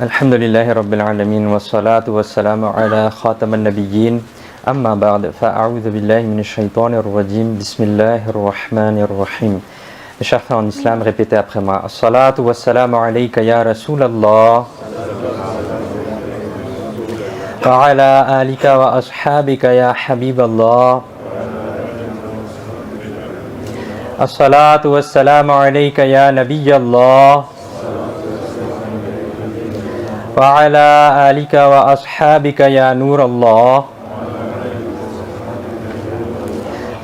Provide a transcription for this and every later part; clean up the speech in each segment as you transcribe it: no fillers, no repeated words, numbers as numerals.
الحمد لله رب العالمين والصلاة والسلام على خاتم النبيين أما بعد فأعوذ بالله من الشيطان الرجيم بسم الله الرحمن الرحيم. Mes chers frères en islam, répétez après moi. As-salatu was-salamu alayka ya Rasulallah wa ala alika wa ashabika ya Habiballah. As-salatu was-salamu alayka ya Nabiyallah wa ala alika wa ashabika ya Nurallah.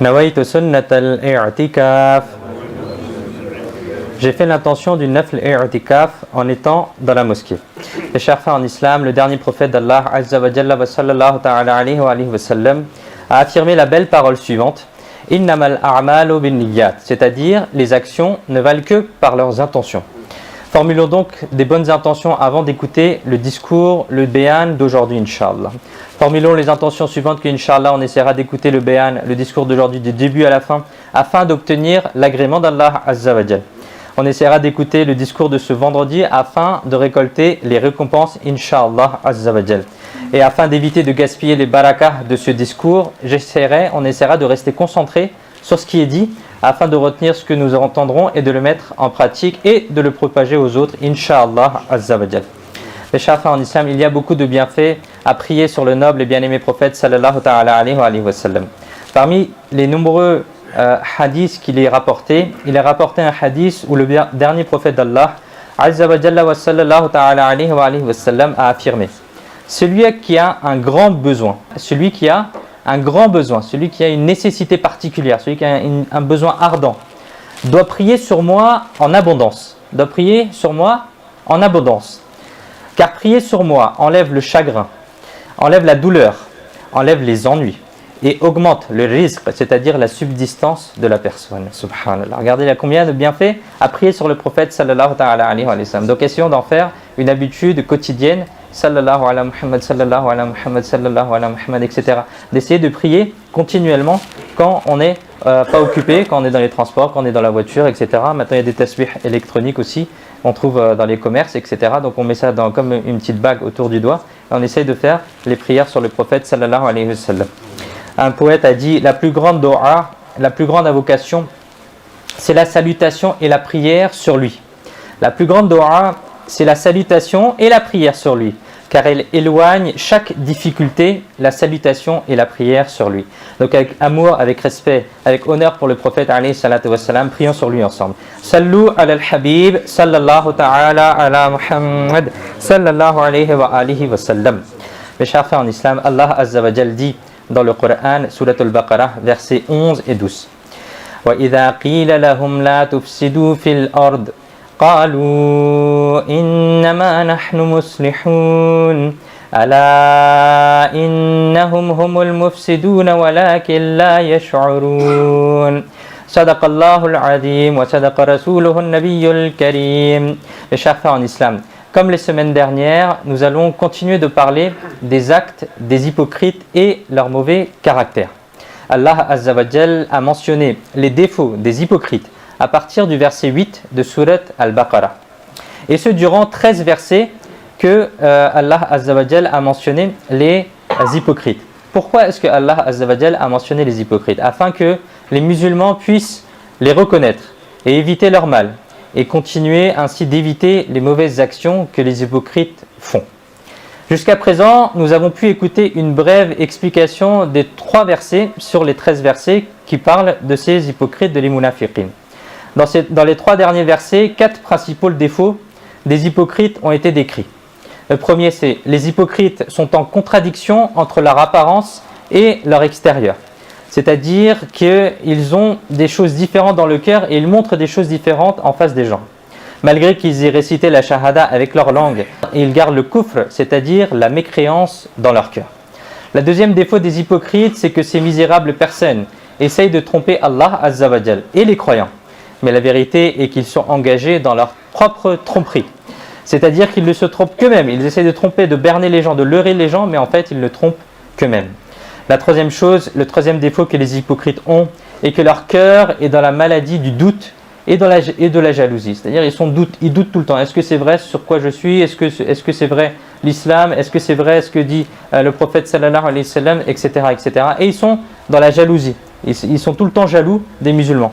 Nawaitu sunnat al-i'tikaf. J'ai fait l'intention du nafl i'tikaf en étant dans la mosquée. Les chers frères en islam, le dernier prophète d'Allah Azza wa Jalla wa sallallahu ta'ala alayhi wa sallam a affirmé la belle parole suivante: Innamal a'malu bin niyyat, c'est-à-dire les actions ne valent que par leurs intentions. Formulons donc des bonnes intentions avant d'écouter le discours, le bayan d'aujourd'hui, Inch'Allah. Formulons les intentions suivantes qu'Inch'Allah on essaiera d'écouter le bayan, le discours d'aujourd'hui du début à la fin, afin d'obtenir l'agrément d'Allah Azza wa Jal. On essaiera d'écouter le discours de ce vendredi afin de récolter les récompenses, Inch'Allah Azza wa Jal. Et afin d'éviter de gaspiller les barakas de ce discours, on essaiera de rester concentré sur ce qui est dit, afin de retenir ce que nous entendrons et de le mettre en pratique et de le propager aux autres, Inch'Allah Azza wa Jal. Les chers frères en islam, il y a beaucoup de bienfaits à prier sur le noble et bien-aimé prophète sallallahu ta'ala alayhi wa sallam. Parmi les nombreux hadiths qu'il est rapporté, il a rapporté un hadith où le dernier prophète d'Allah Azza wa Jalla wa sallallahu ta'ala alayhi wa sallam a affirmé: celui qui a un grand besoin, celui qui a une nécessité particulière, celui qui a un besoin ardent, doit prier sur moi en abondance. Car prier sur moi enlève le chagrin, enlève la douleur, enlève les ennuis et augmente le rizq, c'est-à-dire la subsistance de la personne. Subhanallah. Regardez, il y a combien de bienfaits à prier sur le prophète sallallahu ta'ala alayhi wa sallam. Donc essayons d'en faire une habitude quotidienne. Sallallahu ala Muhammad, sallallahu ala Muhammad, sallallahu ala Muhammad, etc. D'essayer de prier continuellement quand on n'est pas occupé, quand on est dans les transports, quand on est dans la voiture, etc. Maintenant il y a des tasbih électroniques aussi, on trouve dans les commerces, etc. Donc on met ça comme une petite bague autour du doigt et on essaye de faire les prières sur le prophète sallallahu alayhi wa sallam. Un poète a dit: la plus grande dua, la plus grande invocation, c'est la salutation et la prière sur lui. La plus grande dua, c'est la salutation et la prière sur lui, car elle éloigne chaque difficulté, la salutation et la prière sur lui. Donc avec amour, avec respect, avec honneur pour le prophète alayhi salatu wassalam, prions sur lui ensemble. Sallu ala al-habib, sallallahu ta'ala ala Muhammad, sallallahu alayhi wa alihi wa sallam. Mes chers frères en islam, Allah Azza wa Jal dit dans le Coran, Surat al-Baqarah, versets 11 et 12: وَإِذَا قِيلَ لَهُمْ لَا تُفْسِدُوا فِي الْأَرْضِ قالوا إنما نحن مصلحون ألا إنهم هم المفسدون ولكن لا يشعرون صدق الله العظيم وصدق رسوله النبي الكريم. Les chers frères en islam, comme les semaines dernières, nous allons continuer de parler des actes des hypocrites et leur mauvais caractère. Allah Azza wa Jal a mentionné les défauts des hypocrites à partir du verset 8 de Surat al-Baqarah. Et ce durant 13 versets que Allah Azza wa Jal a mentionné les hypocrites. Pourquoi est-ce que Allah Azza wa Jal a mentionné les hypocrites? Afin que les musulmans puissent les reconnaître et éviter leur mal et continuer ainsi d'éviter les mauvaises actions que les hypocrites font. Jusqu'à présent, nous avons pu écouter une brève explication des 3 versets sur les 13 versets qui parlent de ces hypocrites, de les munafiqin. Dans les 3 derniers versets, 4 principaux défauts des hypocrites ont été décrits. Le premier, c'est: les hypocrites sont en contradiction entre leur apparence et leur extérieur. C'est-à-dire qu'ils ont des choses différentes dans le cœur et ils montrent des choses différentes en face des gens. Malgré qu'ils aient récité la shahada avec leur langue, ils gardent le kufr, c'est-à-dire la mécréance dans leur cœur. Le deuxième défaut des hypocrites, c'est que ces misérables personnes essayent de tromper Allah Azza wa Jal et les croyants. Mais la vérité est qu'ils sont engagés dans leur propre tromperie. C'est-à-dire qu'ils ne se trompent qu'eux-mêmes. Ils essaient de tromper, de berner les gens, de leurrer les gens, mais en fait, ils ne trompent qu'eux-mêmes. La troisième chose, le troisième défaut que les hypocrites ont, est que leur cœur est dans la maladie du doute et de la jalousie. C'est-à-dire ils doutent tout le temps. Est-ce que c'est vrai sur quoi je suis? Est-ce que c'est vrai l'islam? Est-ce que c'est vrai ce que dit le prophète sallallahu alayhi wa sallam, etc., etc. Et ils sont dans la jalousie. Ils sont tout le temps jaloux des musulmans.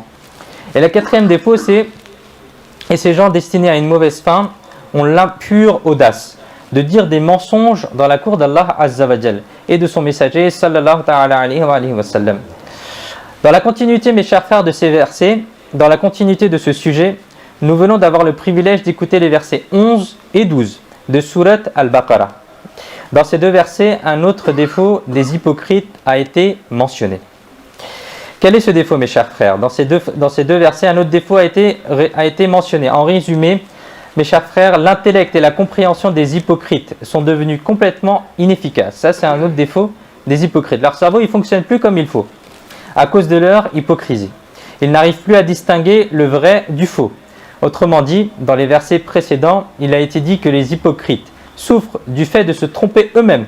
Et la quatrième défaut, c'est et ces gens destinés à une mauvaise fin ont l'impure audace de dire des mensonges dans la cour d'Allah Azza wa Jal et de son messager sallallahu ta'ala alayhi wa sallam. Dans la continuité, mes chers frères, de ces versets, dans la continuité de ce sujet, nous venons d'avoir le privilège d'écouter les versets 11 et 12 de Surat Al-Baqarah. Dans ces deux versets, un autre défaut des hypocrites a été mentionné. Quel est ce défaut, mes chers frères? Dans ces deux versets, un autre défaut a été mentionné. En résumé, mes chers frères, l'intellect et la compréhension des hypocrites sont devenus complètement inefficaces. Ça, c'est un autre défaut des hypocrites. Leur cerveau, il ne fonctionne plus comme il faut, à cause de leur hypocrisie. Ils n'arrivent plus à distinguer le vrai du faux. Autrement dit, dans les versets précédents, il a été dit que les hypocrites souffrent du fait de se tromper eux-mêmes.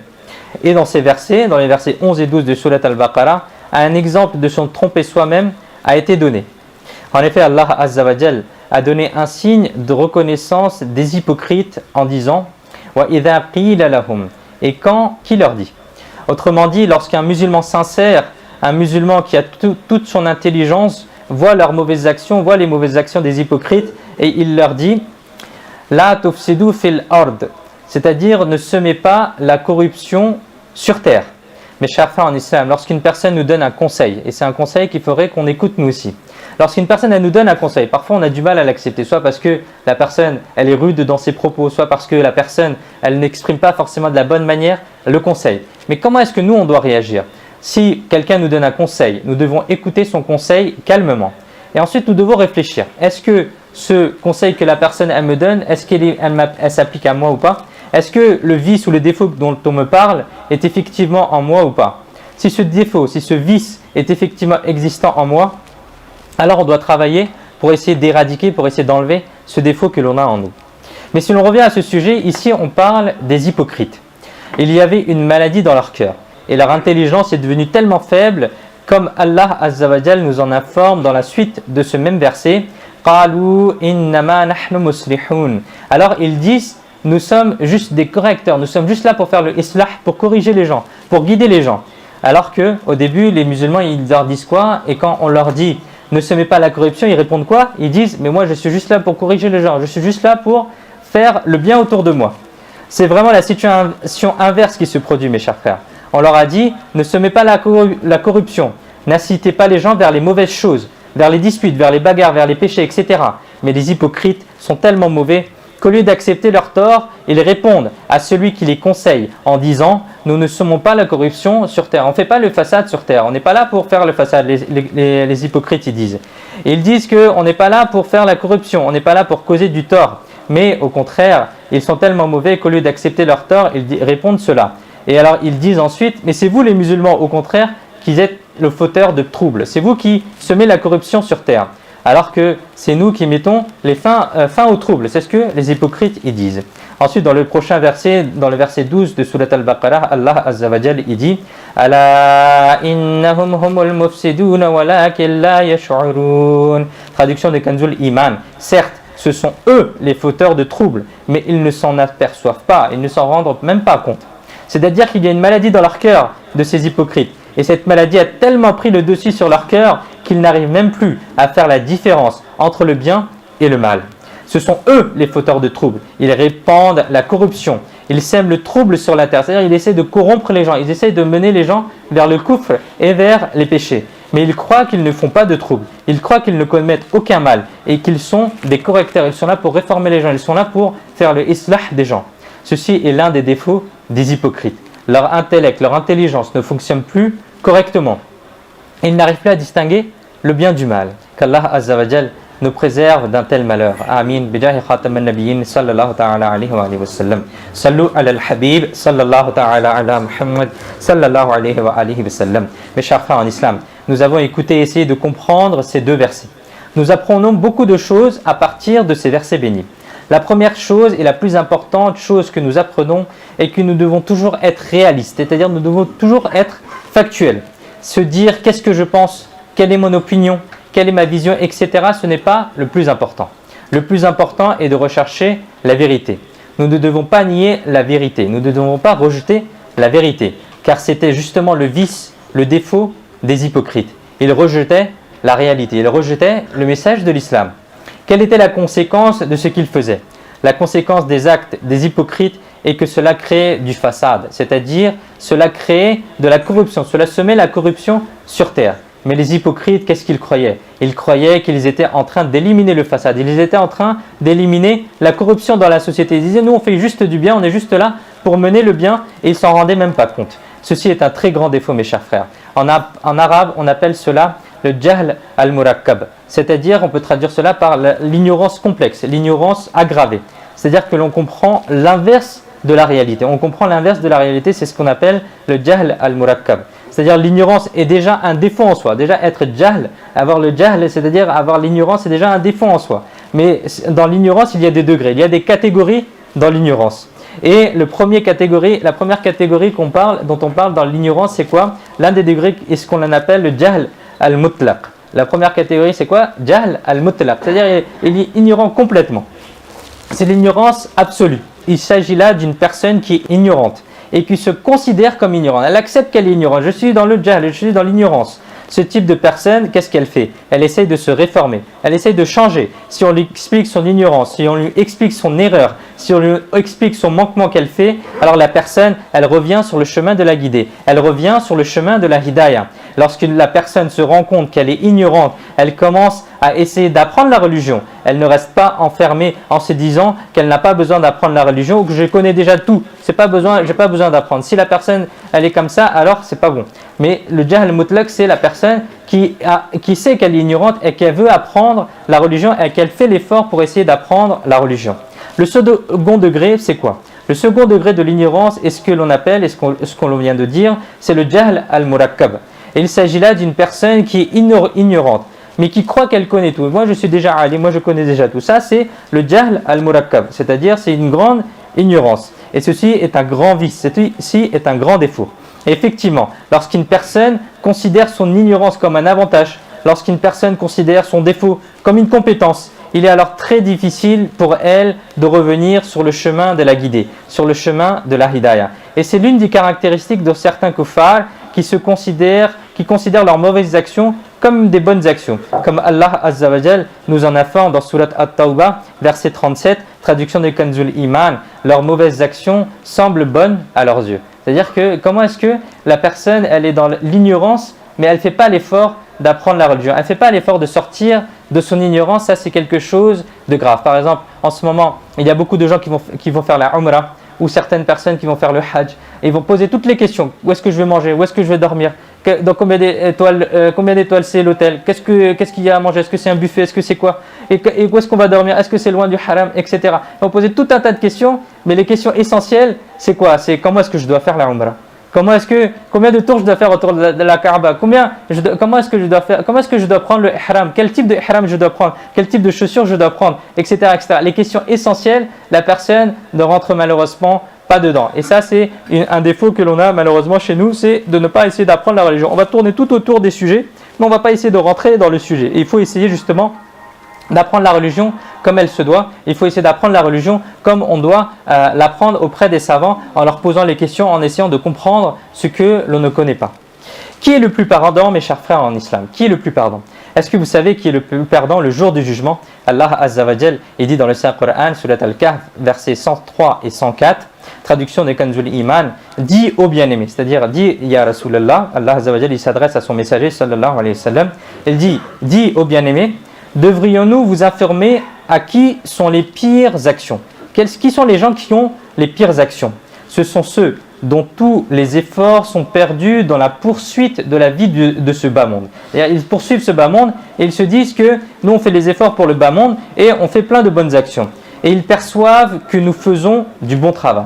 Et dans ces versets, dans les versets 11 et 12 de Surat Al-Baqarah, un exemple de se tromper soi-même a été donné. En effet, Allah Azza wa Jal a donné un signe de reconnaissance des hypocrites en disant « Wa idha qila lahum » et quand, qui leur dit. Autrement dit, lorsqu'un musulman sincère, un musulman qui a toute son intelligence, voit leurs mauvaises actions, voit les mauvaises actions des hypocrites et il leur dit « La tufsidu fil ard » c'est-à-dire ne semez pas la corruption sur terre. Mes chers frères en islam, lorsqu'une personne nous donne un conseil, et c'est un conseil qu'il faudrait qu'on écoute nous aussi, lorsqu'une personne elle nous donne un conseil, parfois on a du mal à l'accepter, soit parce que la personne elle est rude dans ses propos, soit parce que la personne elle n'exprime pas forcément de la bonne manière le conseil. Mais comment est-ce que nous on doit réagir? Si quelqu'un nous donne un conseil, nous devons écouter son conseil calmement. Et ensuite nous devons réfléchir. Est-ce que ce conseil que la personne elle me donne, est-ce qu'elle s'applique à moi ou pas? Est-ce que le vice ou le défaut dont on me parle est effectivement en moi ou pas? Si ce défaut, si ce vice est effectivement existant en moi, alors on doit travailler pour essayer d'éradiquer, pour essayer d'enlever ce défaut que l'on a en nous. Mais si l'on revient à ce sujet, ici on parle des hypocrites. Il y avait une maladie dans leur cœur et leur intelligence est devenue tellement faible comme Allah Azza wa Jal nous en informe dans la suite de ce même verset. قَالُوا إِنَّمَا نَحْنُ مُصْلِحُونَ. Alors ils disent nous sommes juste des correcteurs, nous sommes juste là pour faire le islah, pour corriger les gens, pour guider les gens. Alors que au début, les musulmans, ils leur disent quoi? Et quand on leur dit ne semez pas la corruption, ils répondent quoi? Ils disent mais moi je suis juste là pour corriger les gens, je suis juste là pour faire le bien autour de moi. C'est vraiment la situation inverse qui se produit, mes chers frères. On leur a dit ne semez pas la corruption, n'incitez pas les gens vers les mauvaises choses, vers les disputes, vers les bagarres, vers les péchés, etc. Mais les hypocrites sont tellement mauvais qu'au lieu d'accepter leur tort, ils répondent à celui qui les conseille en disant « Nous ne semons pas la corruption sur terre, on ne fait pas le façade sur terre, on n'est pas là pour faire le façade », les hypocrites ils disent. Ils disent qu'on n'est pas là pour faire la corruption, on n'est pas là pour causer du tort, mais au contraire, ils sont tellement mauvais qu'au lieu d'accepter leur tort, ils répondent cela. Et alors ils disent ensuite « Mais c'est vous les musulmans, au contraire, qui êtes le fauteur de troubles, c'est vous qui semez la corruption sur terre. » Alors que c'est nous qui mettons les fin au trouble. C'est ce que les hypocrites y disent. Ensuite, dans le prochain verset, dans le verset 12 de Surat Al-Baqarah, Allah Azza wa Jal il dit Ala innahum humul mufsidun walakin la yash'urun. Traduction de Kanzul Iman. Certes, ce sont eux les fauteurs de troubles, mais ils ne s'en aperçoivent pas, ils ne s'en rendent même pas compte. C'est-à-dire qu'il y a une maladie dans leur cœur de ces hypocrites. Et cette maladie a tellement pris le dessus sur leur cœur qu'ils n'arrivent même plus à faire la différence entre le bien et le mal. Ce sont eux les fauteurs de troubles. Ils répandent la corruption. Ils sèment le trouble sur la terre. C'est-à-dire qu'ils essaient de corrompre les gens. Ils essaient de mener les gens vers le kufr et vers les péchés. Mais ils croient qu'ils ne font pas de trouble. Ils croient qu'ils ne commettent aucun mal et qu'ils sont des correcteurs. Ils sont là pour réformer les gens. Ils sont là pour faire le islah des gens. Ceci est l'un des défauts des hypocrites. Leur intellect, leur intelligence ne fonctionne plus correctement. Ils n'arrivent plus à distinguer le bien du mal. Qu'Allah Azza wa Jal nous préserve d'un tel malheur. Amin. Bijahi khataman nabiyyin sallallahu ta'ala alayhi wa sallam. Sallu ala al-habib sallallahu ta'ala ala Muhammad sallallahu alayhi wa sallam. Mes chers frères en islam, nous avons écouté et essayé de comprendre ces deux versets. Nous apprenons beaucoup de choses à partir de ces versets bénis. La première chose et la plus importante chose que nous apprenons est que nous devons toujours être réalistes, c'est-à-dire nous devons toujours être factuels. Se dire qu'est-ce que je pense, quelle est mon opinion, quelle est ma vision, etc. Ce n'est pas le plus important. Le plus important est de rechercher la vérité. Nous ne devons pas nier la vérité, nous ne devons pas rejeter la vérité, car c'était justement le vice, le défaut des hypocrites. Ils rejetaient la réalité, ils rejetaient le message de l'islam. Quelle était la conséquence de ce qu'ils faisaient? La conséquence des actes des hypocrites est que cela créait du façade, c'est-à-dire cela créait de la corruption, cela semait la corruption sur terre. Mais les hypocrites, qu'est-ce qu'ils croyaient? Ils croyaient qu'ils étaient en train d'éliminer le façade, ils étaient en train d'éliminer la corruption dans la société. Ils disaient, nous on fait juste du bien, on est juste là pour mener le bien, et ils s'en rendaient même pas compte. Ceci est un très grand défaut, mes chers frères. En arabe, on appelle cela le jahl al-murakkab, c'est-à-dire, on peut traduire cela par l'ignorance complexe, l'ignorance aggravée. C'est-à-dire que l'on comprend l'inverse de la réalité. On comprend l'inverse de la réalité, c'est ce qu'on appelle le jahl al-murakkab. C'est-à-dire l'ignorance est déjà un défaut en soi. Déjà être jahl, avoir le jahl, c'est-à-dire avoir l'ignorance, c'est déjà un défaut en soi. Mais dans l'ignorance, il y a des degrés, il y a des catégories dans l'ignorance. Et la première catégorie dont on parle dans l'ignorance, c'est quoi? L'un des degrés est ce qu'on appelle le jahl al-mutlaq. La première catégorie, c'est quoi? Jahl al-mutlaq, c'est-à-dire il est ignorant complètement. C'est l'ignorance absolue. Il s'agit là d'une personne qui est ignorante et qui se considère comme ignorante. Elle accepte qu'elle est ignorante. Je suis dans le jahl, je suis dans l'ignorance. Ce type de personne, qu'est-ce qu'elle fait? Elle essaye de se réformer, elle essaye de changer. Si on lui explique son ignorance, si on lui explique son erreur, si on lui explique son manquement qu'elle fait, alors la personne, elle revient sur le chemin de la guidée. Elle revient sur le chemin de la hidayah. Lorsque la personne se rend compte qu'elle est ignorante, elle commence à essayer d'apprendre la religion. Elle ne reste pas enfermée en se disant qu'elle n'a pas besoin d'apprendre la religion ou que je connais déjà tout. J'ai pas besoin d'apprendre. Si la personne elle est comme ça, alors c'est pas bon. Mais le jahl mutlaq, c'est la personne qui sait qu'elle est ignorante et qu'elle veut apprendre la religion et qu'elle fait l'effort pour essayer d'apprendre la religion. Le second degré, c'est quoi? Le second degré de l'ignorance est ce que l'on appelle, et ce qu'on vient de dire, c'est le jahl al-murakkab. Et il s'agit là d'une personne qui est ignorante, mais qui croit qu'elle connaît tout. Moi, je suis déjà alim, moi je connais déjà tout. Ça, c'est le jahl al-murakkab, c'est-à-dire c'est une grande ignorance. Et ceci est un grand vice, ceci est un grand défaut. Et effectivement, lorsqu'une personne considère son ignorance comme un avantage, lorsqu'une personne considère son défaut comme une compétence, il est alors très difficile pour elle de revenir sur le chemin de la guidée, sur le chemin de la hidayah. Et c'est l'une des caractéristiques de certains kuffars qui considèrent leurs mauvaises actions comme des bonnes actions. Comme Allah Azza wa Jal nous en informe dans Surat At-Tawbah, verset 37, traduction de Kanzul Iman, leurs mauvaises actions semblent bonnes à leurs yeux. C'est-à-dire que comment est-ce que la personne, elle est dans l'ignorance, mais elle ne fait pas l'effort d'apprendre la religion. Elle ne fait pas l'effort de sortir de son ignorance, ça c'est quelque chose de grave. Par exemple, en ce moment, il y a beaucoup de gens qui vont faire la Umrah, ou certaines personnes qui vont faire le Hajj, et ils vont poser toutes les questions. Où est-ce que je vais manger? Où est-ce que je vais dormir? Dans combien d'étoiles c'est l'hôtel? Qu'est-ce qu'il y a à manger? Est-ce que c'est un buffet? Est-ce que c'est quoi? Et où est-ce qu'on va dormir? Est-ce que c'est loin du haram? Etc. Ils vont poser tout un tas de questions, mais les questions essentielles, c'est quoi? C'est comment est-ce que je dois faire la Umrah? Combien de tours je dois faire autour de la Kaaba? Comment est-ce que je dois prendre le ihram? Quel type de ihram je dois prendre? Quel type de chaussures je dois prendre? Etc. etc. Les questions essentielles, la personne ne rentre malheureusement pas dedans. Et ça, c'est un défaut que l'on a malheureusement chez nous, c'est de ne pas essayer d'apprendre la religion. On va tourner tout autour des sujets, mais on ne va pas essayer de rentrer dans le sujet. Et il faut essayer justement d'apprendre la religion comme elle se doit. Il faut essayer d'apprendre la religion comme on doit l'apprendre auprès des savants, en leur posant les questions, en essayant de comprendre ce que l'on ne connaît pas. Qui est le plus pardon, mes chers frères en islam? Qui est le plus pardon? Est-ce que vous savez qui est le plus pardon le jour du jugement? Allah Azza wa Jal, il dit dans le Saint-Coran, Surat Al-Kahf, versets 103 et 104, traduction de Kanzul Iman, dit au bien-aimé, c'est-à-dire dit Ya Rasulallah, Allah Azza wa Jal, il s'adresse à son messager, sallallahu alayhi wa sallam, il dit au bien-aimé, devrions-nous vous informer à qui sont les pires actions? Qui sont les gens qui ont les pires actions? Ce sont ceux dont tous les efforts sont perdus dans la poursuite de la vie de ce bas monde. Et ils poursuivent ce bas monde et ils se disent que nous on fait les efforts pour le bas monde et on fait plein de bonnes actions. Et ils perçoivent que nous faisons du bon travail.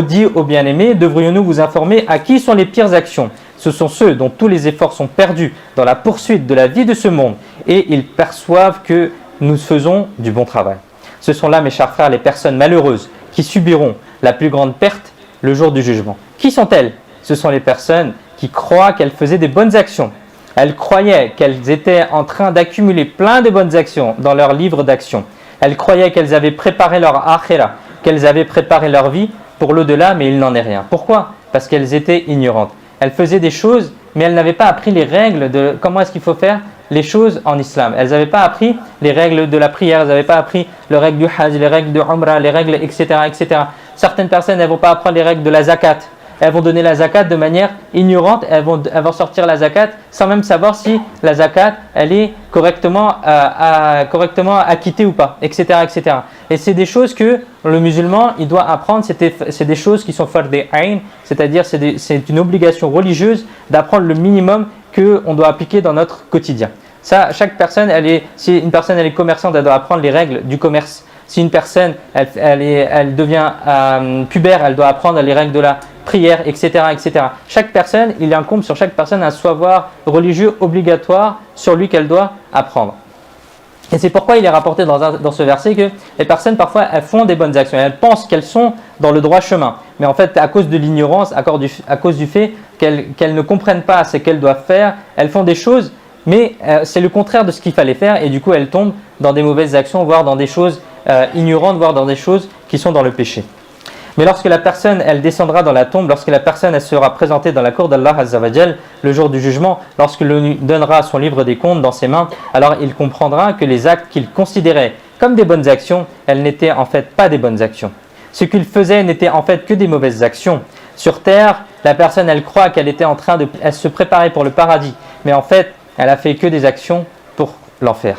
Dit au bien-aimé, devrions-nous vous informer à qui sont les pires actions? Ce sont ceux dont tous les efforts sont perdus dans la poursuite de la vie de ce monde et ils perçoivent que nous faisons du bon travail. Ce sont là, mes chers frères, les personnes malheureuses qui subiront la plus grande perte le jour du jugement. Qui sont-elles? Ce sont les personnes qui croient qu'elles faisaient des bonnes actions. Elles croyaient qu'elles étaient en train d'accumuler plein de bonnes actions dans leur livre d'action. Elles croyaient qu'elles avaient préparé leur akhira, qu'elles avaient préparé leur vie pour l'au-delà, mais il n'en est rien. Pourquoi? Parce qu'elles étaient ignorantes. Elles faisaient des choses, mais elles n'avaient pas appris les règles de comment est-ce qu'il faut faire les choses en islam. Elles n'avaient pas appris les règles de la prière, elles n'avaient pas appris les règles du hajj, les règles de umrah, les règles, etc., etc. Certaines personnes, elles ne vont pas apprendre les règles de la zakat. Elles vont donner la zakat de manière ignorante, elles vont sortir la zakat sans même savoir si la zakat, elle est correctement acquittée ou pas, etc., etc. Et c'est des choses que le musulman, il doit apprendre, c'est des choses qui sont fard ayn, c'est-à-dire c'est une obligation religieuse d'apprendre le minimum qu'on doit appliquer dans notre quotidien. Ça, chaque personne, si une personne elle est commerçante, elle doit apprendre les règles du commerce. Si une personne elle devient pubère, elle doit apprendre les règles de la prière, etc., etc. Chaque personne, il incombe sur chaque personne un savoir religieux obligatoire sur lui qu'elle doit apprendre. Et c'est pourquoi il est rapporté dans ce verset que les personnes parfois elles font des bonnes actions, elles pensent qu'elles sont dans le droit chemin, mais en fait à cause de l'ignorance, à cause du fait qu'elles ne comprennent pas ce qu'elles doivent faire, elles font des choses, mais c'est le contraire de ce qu'il fallait faire et du coup elles tombent dans des mauvaises actions, voire dans des choses ignorantes, voire dans des choses qui sont dans le péché. Mais lorsque la personne elle descendra dans la tombe, lorsque la personne elle sera présentée dans la cour d'Allah Azza wa Jal le jour du jugement, lorsque l'on donnera son livre des comptes dans ses mains, alors il comprendra que les actes qu'il considérait comme des bonnes actions, elles n'étaient en fait pas des bonnes actions. Ce qu'il faisait n'était en fait que des mauvaises actions. Sur terre, la personne elle croit qu'elle était en train elle se préparait pour le paradis, mais en fait elle a fait que des actions pour l'enfer.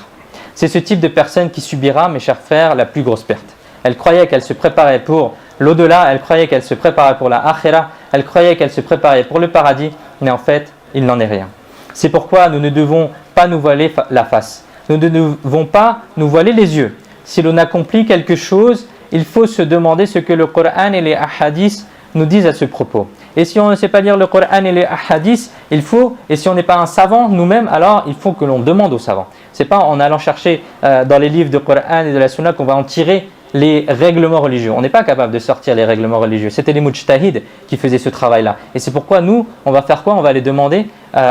C'est ce type de personne qui subira, mes chers frères, la plus grosse perte. Elle croyait qu'elle se préparait pour l'au-delà, elle croyait qu'elle se préparait pour la akhira, elle croyait qu'elle se préparait pour le paradis, mais en fait, il n'en est rien. C'est pourquoi nous ne devons pas nous voiler la face. Nous ne devons pas nous voiler les yeux. Si l'on accomplit quelque chose, il faut se demander ce que le Coran et les hadiths nous disent à ce propos. Et si on ne sait pas lire le Coran et les hadiths, et si on n'est pas un savant nous-mêmes, alors il faut que l'on demande aux savants. Ce n'est pas en allant chercher dans les livres de Coran et de la Sunna qu'on va en tirer les règlements religieux. On n'est pas capable de sortir les règlements religieux. C'était les mujtahid qui faisaient ce travail-là. Et c'est pourquoi nous, on va faire quoi? On va aller demander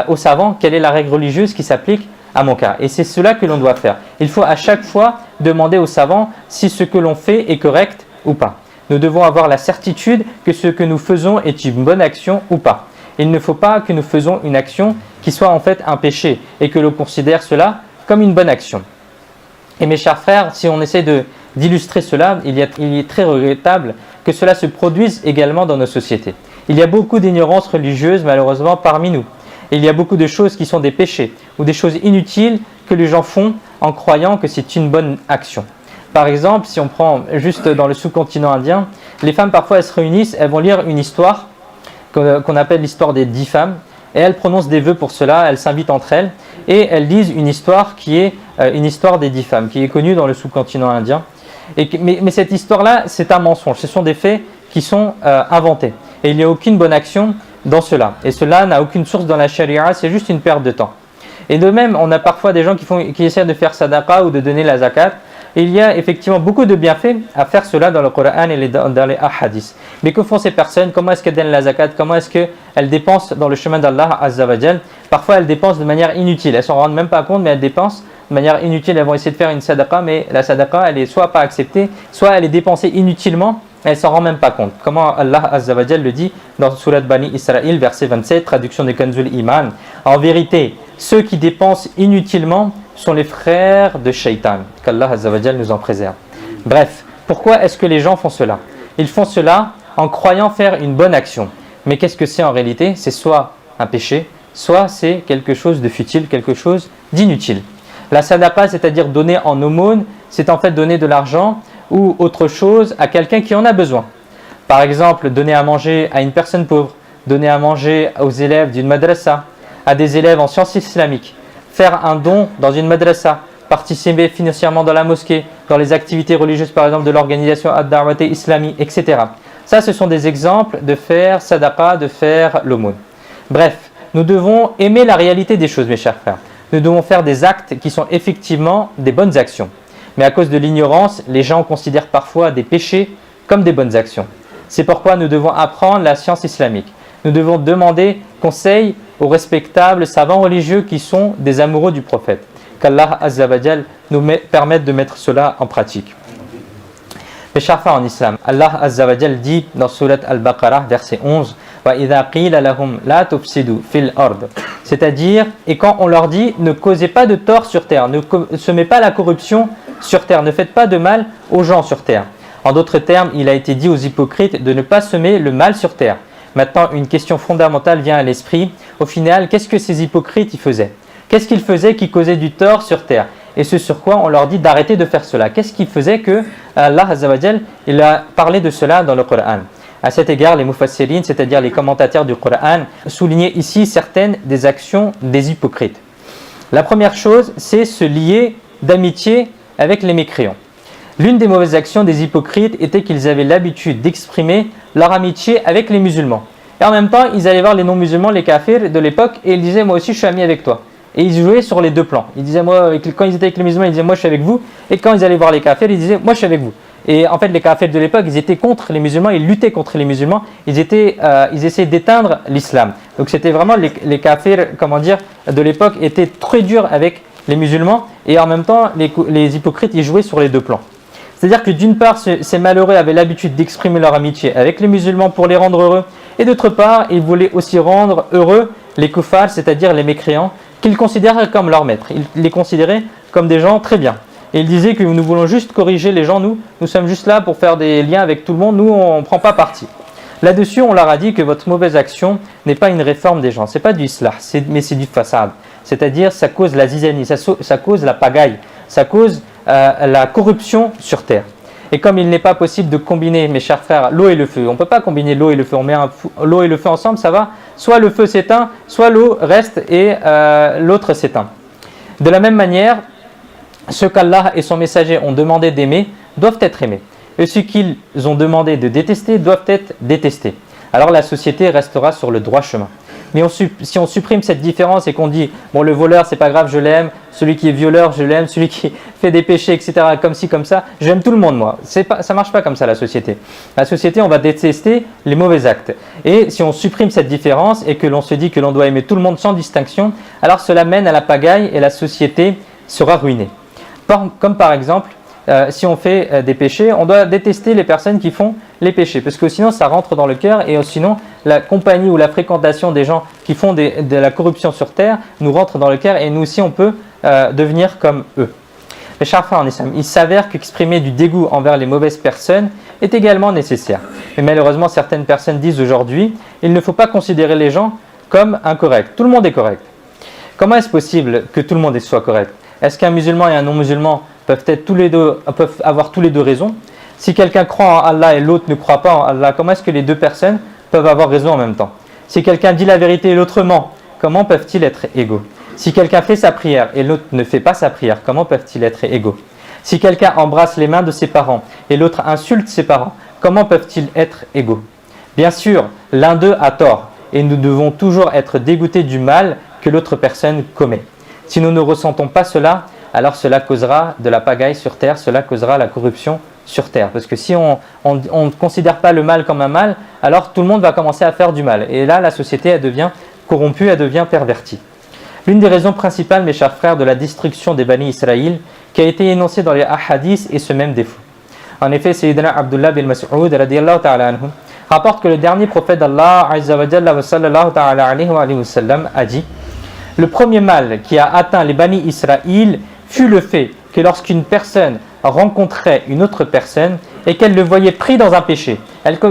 aux savants quelle est la règle religieuse qui s'applique à mon cas. Et c'est cela que l'on doit faire. Il faut à chaque fois demander aux savants si ce que l'on fait est correct ou pas. Nous devons avoir la certitude que ce que nous faisons est une bonne action ou pas. Il ne faut pas que nous faisons une action qui soit en fait un péché et que l'on considère cela comme une bonne action. Et mes chers frères, si on essaie d'illustrer cela, il est très regrettable que cela se produise également dans nos sociétés. Il y a beaucoup d'ignorance religieuse malheureusement parmi nous. Et il y a beaucoup de choses qui sont des péchés ou des choses inutiles que les gens font en croyant que c'est une bonne action. Par exemple, si on prend juste dans le sous-continent indien, les femmes parfois elles se réunissent, elles vont lire une histoire qu'on appelle l'histoire des 10 femmes et elles prononcent des vœux pour cela, elles s'invitent entre elles et elles lisent une histoire qui est une histoire des 10 femmes qui est connue dans le sous-continent indien. Mais cette histoire-là, c'est un mensonge, ce sont des faits qui sont inventés et il n'y a aucune bonne action dans cela. Et cela n'a aucune source dans la charia, c'est juste une perte de temps. Et de même, on a parfois des gens qui essaient de faire sadaqa ou de donner la zakat. Et il y a effectivement beaucoup de bienfaits à faire cela dans le Coran et dans les hadiths. Mais que font ces personnes? Comment est-ce qu'elles donnent la zakat? Comment est-ce qu'elles dépensent dans le chemin d'Allah Azza wa Jal? Parfois elles dépensent de manière inutile. Elles ne s'en rendent même pas compte, mais elles dépensent de manière inutile. Elles vont essayer de faire une sadaqa, mais la sadaqa, elle est soit pas acceptée, soit elle est dépensée inutilement. Elle ne s'en rend même pas compte. Comment Allah Azza wa Jal le dit dans Surat Bani Israël, verset 27, traduction de Kanzul Iman. En vérité, ceux qui dépensent inutilement sont les frères de Shaitan. Qu'Allah Azza wa Jal nous en préserve. Bref, pourquoi est-ce que les gens font cela? Ils font cela en croyant faire une bonne action. Mais qu'est-ce que c'est en réalité? C'est soit un péché, soit c'est quelque chose de futile, quelque chose d'inutile. La sadaqa, c'est-à-dire donner en aumône, c'est en fait donner de l'argent ou autre chose à quelqu'un qui en a besoin. Par exemple, donner à manger à une personne pauvre, donner à manger aux élèves d'une madrasa, à des élèves en sciences islamiques, faire un don dans une madrasa, participer financièrement dans la mosquée, dans les activités religieuses par exemple de l'organisation Ad-Da'wati Islami, etc. Ça, ce sont des exemples de faire sadaqa, de faire l'aumône. Bref, nous devons aimer la réalité des choses, mes chers frères. Nous devons faire des actes qui sont effectivement des bonnes actions. Mais à cause de l'ignorance, les gens considèrent parfois des péchés comme des bonnes actions. C'est pourquoi nous devons apprendre la science islamique. Nous devons demander conseil aux respectables savants religieux qui sont des amoureux du prophète. Qu'Allah Azza wa Jal nous permette de mettre cela en pratique. Mes chers frères en islam, Allah Azza wa Jal dit dans Surat Al-Baqarah, verset 11, وَإِذَا قِيلَ لَهُمْ لَا تُفْسِدُوا فِي الْأَرْضِ, c'est-à-dire, et quand on leur dit, ne causez pas de tort sur terre, ne semez pas la corruption sur terre, ne faites pas de mal aux gens sur terre. En d'autres termes, il a été dit aux hypocrites de ne pas semer le mal sur terre. Maintenant, une question fondamentale vient à l'esprit. Au final, qu'est-ce que ces hypocrites faisaient? Qu'est-ce qu'ils faisaient qui causait du tort sur terre? Et ce sur quoi on leur dit d'arrêter de faire cela. Qu'est-ce qui faisait que Allah Azza wa Jal, il a parlé de cela dans le Coran? À cet égard, les mufassirin, c'est-à-dire les commentateurs du Coran, soulignaient ici certaines des actions des hypocrites. La première chose, c'est se lier d'amitié avec les mécréants. L'une des mauvaises actions des hypocrites était qu'ils avaient l'habitude d'exprimer leur amitié avec les musulmans. Et en même temps, ils allaient voir les non-musulmans, les kafirs de l'époque, et ils disaient « moi aussi je suis ami avec toi ». Et ils jouaient sur les deux plans. Ils disaient, quand ils étaient avec les musulmans, ils disaient moi je suis avec vous. Et quand ils allaient voir les kafirs, ils disaient moi je suis avec vous. Et en fait, les kafirs de l'époque, ils étaient contre les musulmans, ils luttaient contre les musulmans, ils essayaient d'éteindre l'islam. Donc c'était vraiment les kafirs, de l'époque étaient très durs avec les musulmans, et en même temps, les hypocrites, ils jouaient sur les deux plans. C'est-à-dire que d'une part, ces malheureux avaient l'habitude d'exprimer leur amitié avec les musulmans pour les rendre heureux, et d'autre part, ils voulaient aussi rendre heureux les kuffars, c'est-à-dire les mécréants, qu'ils considéraient comme leurs maîtres. Ils les considéraient comme des gens très bien. Et ils disaient que nous voulons juste corriger les gens, nous sommes juste là pour faire des liens avec tout le monde, nous on ne prend pas parti. Là-dessus, on leur a dit que votre mauvaise action n'est pas une réforme des gens, c'est pas du islah, mais c'est du façade. C'est-à-dire, ça cause la zizanie, ça cause la pagaille, ça cause la corruption sur terre. Et comme il n'est pas possible de combiner, mes chers frères, l'eau et le feu, on ne peut pas combiner l'eau et le feu, on met l'eau et le feu ensemble, ça va, soit le feu s'éteint, soit l'eau reste et l'autre s'éteint. De la même manière, ceux qu'Allah et son messager ont demandé d'aimer doivent être aimés. Et ceux qu'ils ont demandé de détester doivent être détestés. Alors la société restera sur le droit chemin. Mais si on supprime cette différence et qu'on dit bon, le voleur c'est pas grave, je l'aime, celui qui est violeur je l'aime, celui qui fait des péchés etc, comme ci comme ça, j'aime tout le monde moi. Ça marche pas comme ça la société. La société, on va détester les mauvais actes. Et si on supprime cette différence et que l'on se dit que l'on doit aimer tout le monde sans distinction, alors cela mène à la pagaille et la société sera ruinée. Comme par exemple, si on fait des péchés, on doit détester les personnes qui font les péchés, parce que sinon ça rentre dans le cœur, et sinon la compagnie ou la fréquentation des gens qui font de la corruption sur terre nous rentre dans le cœur, et nous aussi on peut devenir comme eux. Mes chers frères en islam, il s'avère qu'exprimer du dégoût envers les mauvaises personnes est également nécessaire. Mais malheureusement, certaines personnes disent aujourd'hui, il ne faut pas considérer les gens comme incorrects. Tout le monde est correct. Comment est-ce possible que tout le monde soit correct? Est-ce qu'un musulman et un non-musulman peuvent avoir tous les deux raison? Si quelqu'un croit en Allah et l'autre ne croit pas en Allah, comment est-ce que les deux personnes peuvent avoir raison en même temps? Si quelqu'un dit la vérité et l'autre ment, comment peuvent-ils être égaux? Si quelqu'un fait sa prière et l'autre ne fait pas sa prière, comment peuvent-ils être égaux? Si quelqu'un embrasse les mains de ses parents et l'autre insulte ses parents, comment peuvent-ils être égaux? Bien sûr, l'un d'eux a tort et nous devons toujours être dégoûtés du mal que l'autre personne commet. Si nous ne ressentons pas cela, alors cela causera de la pagaille sur terre, cela causera la corruption sur terre. Parce que si on ne considère pas le mal comme un mal, alors tout le monde va commencer à faire du mal. Et là, la société, elle devient corrompue, elle devient pervertie. L'une des raisons principales, mes chers frères, de la destruction des Bani Israël, qui a été énoncée dans les hadiths, est ce même défaut. En effet, Sayyidina Abdullah bin Mas'ud radiyallahu ta'ala anhu rapporte que le dernier prophète d'Allah azza wa jalla wa sallallahu ta'ala alayhi wa sallam a dit: le premier mal qui a atteint les Bani Israël fut le fait que lorsqu'une personne rencontrait une autre personne et qu'elle le voyait pris dans un péché,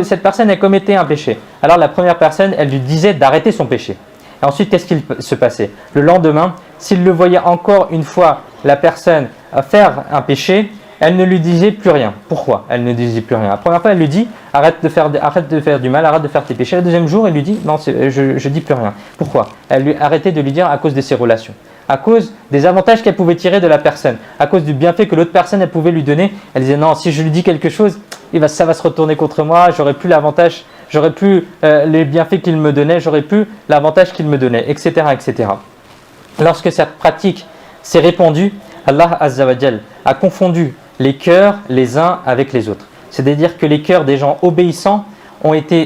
cette personne elle commettait un péché, alors la première personne elle lui disait d'arrêter son péché. Et ensuite, qu'est-ce qu'il se passait? Le lendemain, s'il le voyait encore une fois la personne faire un péché, elle ne lui disait plus rien. Pourquoi elle ne disait plus rien? La première fois, elle lui dit arrête de faire du mal, arrête de faire tes péchés. Le deuxième jour, elle lui dit non, je dis plus rien. Pourquoi? Elle lui arrêtait de lui dire à cause de ses relations, à cause des avantages qu'elle pouvait tirer de la personne, à cause du bienfait que l'autre personne elle pouvait lui donner. Elle disait non, si je lui dis quelque chose, ça va se retourner contre moi, j'aurai plus l'avantage, j'aurai plus les bienfaits qu'il me donnait, j'aurai plus l'avantage qu'il me donnait, etc., etc. Lorsque cette pratique s'est répandue, Allah Azza wa Jal a confondu les cœurs les uns avec les autres. C'est-à-dire que les cœurs des gens obéissants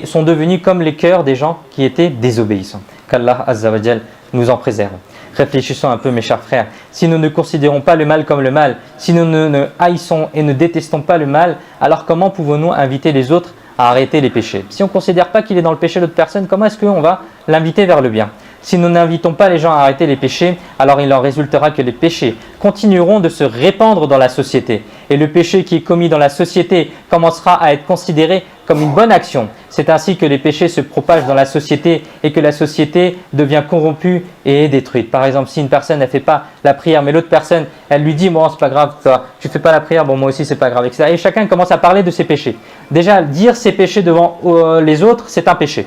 sont devenus comme les cœurs des gens qui étaient désobéissants. qu'Allah Azza wa Jal nous en préserve. Réfléchissons un peu mes chers frères, si nous ne considérons pas le mal comme le mal, si nous ne haïssons et ne détestons pas le mal, alors comment pouvons-nous inviter les autres à arrêter les péchés? Si on ne considère pas qu'il est dans le péché d'autres personnes, comment est-ce qu'on va l'inviter vers le bien? Si nous n'invitons pas les gens à arrêter les péchés, alors il en résultera que les péchés continueront de se répandre dans la société. Et le péché qui est commis dans la société commencera à être considéré comme une bonne action. C'est ainsi que les péchés se propagent dans la société et que la société devient corrompue et est détruite. Par exemple, si une personne ne fait pas la prière, mais l'autre personne, elle lui dit « Bon, c'est pas grave, toi, tu fais pas la prière, bon, moi aussi, c'est pas grave, etc. » Et chacun commence à parler de ses péchés. Déjà, dire ses péchés devant les autres, c'est un péché.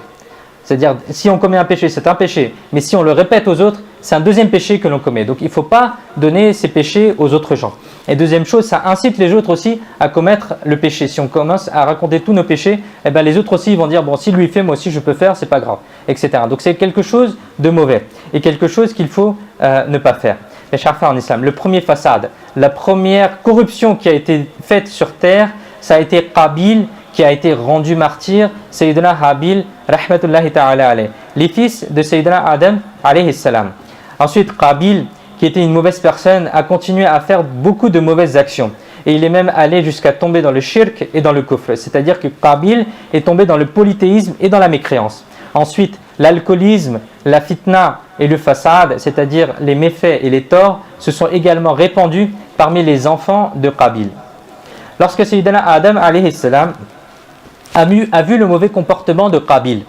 C'est-à-dire, si on commet un péché, c'est un péché. Mais si on le répète aux autres, c'est un deuxième péché que l'on commet. Donc, il ne faut pas donner ces péchés aux autres gens. Et deuxième chose, ça incite les autres aussi à commettre le péché. Si on commence à raconter tous nos péchés, eh ben, les autres aussi ils vont dire, bon, si lui fait, moi aussi je peux faire, c'est pas grave, etc. Donc, c'est quelque chose de mauvais et quelque chose qu'il faut ne pas faire. Mes chers frères en islam, le premier façade, la première corruption qui a été faite sur terre, ça a été Qabil, qui a été rendu martyr, Sayyidina Habil, rahmatullahi ta'ala alayh, les fils de Sayyidina Adam, alayhi salam. Ensuite, Qabil, qui était une mauvaise personne, a continué à faire beaucoup de mauvaises actions. Et il est même allé jusqu'à tomber dans le shirk et dans le kufr. C'est-à-dire que Qabil est tombé dans le polythéisme et dans la mécréance. Ensuite, l'alcoolisme, la fitna et le fasad, c'est-à-dire les méfaits et les torts, se sont également répandus parmi les enfants de Qabil. Lorsque Sayyidina Adam, alayhi salam, a vu le mauvais comportement de Qabil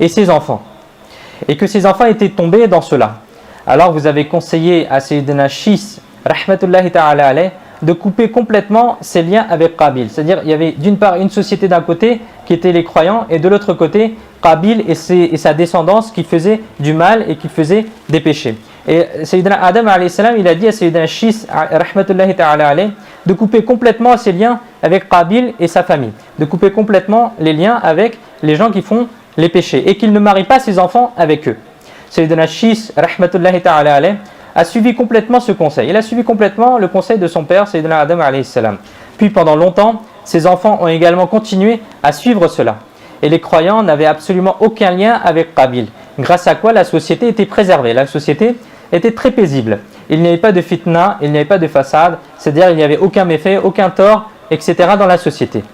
et ses enfants, et que ses enfants étaient tombés dans cela, alors vous avez conseillé à Sayyidina Shis, rahmatullahi ta'ala alayh, de couper complètement ses liens avec Qabil. C'est-à-dire, il y avait d'une part une société d'un côté qui était les croyants, et de l'autre côté, Qabil et sa descendance qui faisaient du mal et qui faisaient des péchés. Et Sayyidina Adam alayhi salam, il a dit à Sayyidina Shis, rahmatullahi ta'ala alayh, de couper complètement ses liens avec Qabil et sa famille, de couper complètement les liens avec les gens qui font les péchés, et qu'il ne marie pas ses enfants avec eux. Sayyidina Shis, rahmatullahi ta'ala alayh, a suivi complètement ce conseil. Il a suivi complètement le conseil de son père, Sayyidina Adam alayhi salam. Puis pendant longtemps, ses enfants ont également continué à suivre cela. Et les croyants n'avaient absolument aucun lien avec Qabil, grâce à quoi la société était préservée. La société était très paisible. Il n'y avait pas de fitna, il n'y avait pas de façade, c'est-à-dire il n'y avait aucun méfait, aucun tort, etc. dans la société.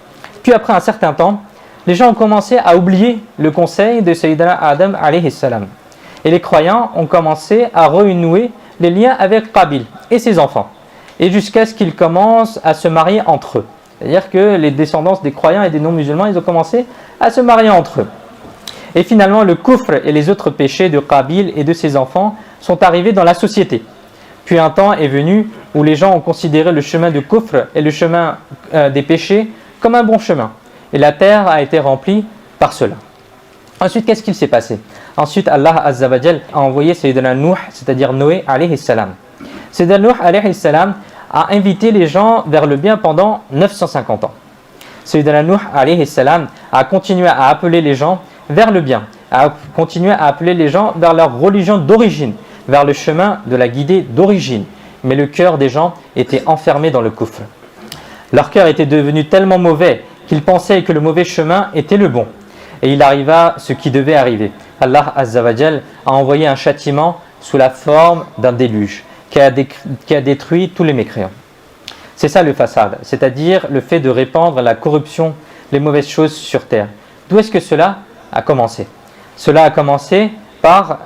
Puis après un certain temps, les gens ont commencé à oublier le conseil de Sayyidina Adam alayhi salam. Et les croyants ont commencé à renouer les liens avec Qabil et ses enfants, et jusqu'à ce qu'ils commencent à se marier entre eux. C'est-à-dire que les descendants des croyants et des non-musulmans, ils ont commencé à se marier entre eux. Et finalement, le kufr et les autres péchés de Qabil et de ses enfants sont arrivés dans la société. Puis un temps est venu où les gens ont considéré le chemin du kufr et le chemin des péchés comme un bon chemin. Et la terre a été remplie par cela. Ensuite, qu'est-ce qu'il s'est passé? Ensuite, Allah Azza wa Jal a envoyé Sayyidina Nuh, c'est-à-dire Noé alayhi salam. Sayyidina Nuh alayhi salam a invité les gens vers le bien pendant 950 ans. Sayyidina Nuh alayhi salam a continué à appeler les gens vers le bien, a continué à appeler les gens vers leur religion d'origine, vers le chemin de la guidée d'origine. Mais le cœur des gens était enfermé dans le kufr. Leur cœur était devenu tellement mauvais qu'ils pensaient que le mauvais chemin était le bon. Et il arriva ce qui devait arriver. Allah Azza wa Jal a envoyé un châtiment sous la forme d'un déluge qui a détruit tous les mécréants. C'est ça le fasad, c'est-à-dire le fait de répandre la corruption, les mauvaises choses sur terre. D'où est-ce que cela a commencé? Cela a commencé par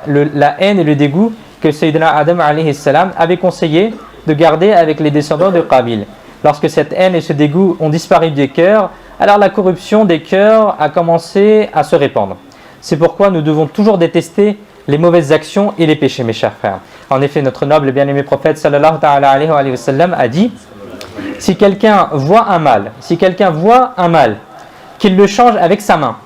la haine et le dégoût que Sayyidina Adam alayhi salam avait conseillé de garder avec les descendants de Qabil. Lorsque cette haine et ce dégoût ont disparu des cœurs, alors la corruption des cœurs a commencé à se répandre. C'est pourquoi nous devons toujours détester les mauvaises actions et les péchés, mes chers frères. En effet, notre noble et bien-aimé prophète sallallahu ta'ala alayhi wa sallam a dit: si quelqu'un voit un mal, qu'il le change avec sa main.